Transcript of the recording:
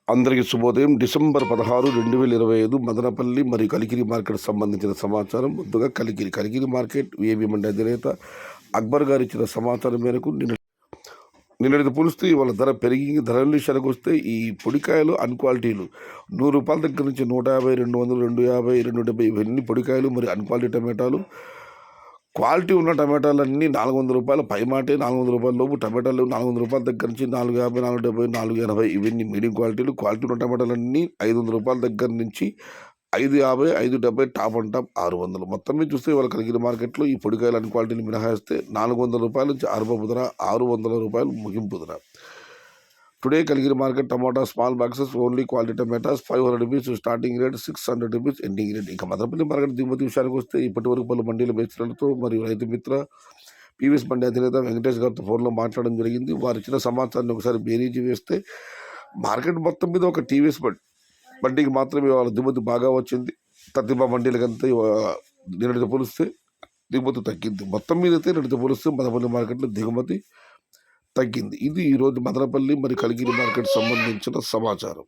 అందరికీ శుభోదయం. డిసెంబర్ 16, 2025 మదనపల్లి మరియు కలికిరి మార్కెట్ సంబంధించిన సమాచారం. ముందుగా కలికిరి మార్కెట్ విఏబి మండి అధినేత అక్బర్ గారు ఇచ్చిన సమాచారం మేరకు నిన్నటితో పోలిస్తే ఇవాళ ధర పెరిగి ధరల విషయానికి వస్తే ఈ పొడికాయలు అన్క్వాలిటీలు ₹100 దగ్గర నుంచి 150, 200, 250, 270 ఇవన్నీ పొడికాయలు మరియు అన్క్వాలిటీ టమాటాలు. క్వాలిటీ ఉన్న టమాటాలన్నీ ₹400 పైమాటే ₹400 లోపు టమాటాలు ₹400 దగ్గర నుంచి 450, 470, 480 ఇవన్నీ మీడియం క్వాలిటీలు. క్వాలిటీ ఉన్న టమాటాలన్నీ ₹500 దగ్గర నుంచి 550, 570 టాప్ అండ్ టాప్ 600. మొత్తం మీద చూస్తే వాళ్ళ కలిగిన మార్కెట్లో ఈ పొడికాయలు అన్ని క్వాలిటీలు మినహాయిస్తే ₹400 నుంచి ఆరంభపు ధర ₹600 ముగింపు ధర. టుడే కలిగిన మార్కెట్ టమాటా small boxes only quality tomatoes ₹500 starting rate, ₹600 ending rate. ఇంకా మదనపల్లి మార్కెట్ దిగుమతి విషయానికి వస్తే ఇప్పటి వరకు పలు మండీల బేచర్లతో మరియు రైతు మిత్ర పీవీఎస్ మండి అధినేత వెంకటేష్ గారితో ఫోన్లో మాట్లాడడం జరిగింది. వారు ఇచ్చిన సమాచారాన్ని ఒకసారి బేరీజీ వేస్తే మార్కెట్ మొత్తం మీద ఒక టీవీఎస్ మండీకి మాత్రమే వాళ్ళ దిగుమతి బాగా వచ్చింది. ప్రతిభా మండీలకంతా నిన్నటితో పోలిస్తే దిగుమతి తగ్గింది. మొత్తం మీద అయితే నిన్నటితో పోలిస్తే మదనపల్లి మార్కెట్లో దిగుమతి తగ్గింది. ఇది ఈరోజు మదనపల్లి మరియు కలికిరి మార్కెట్ సంబంధించిన సమాచారం.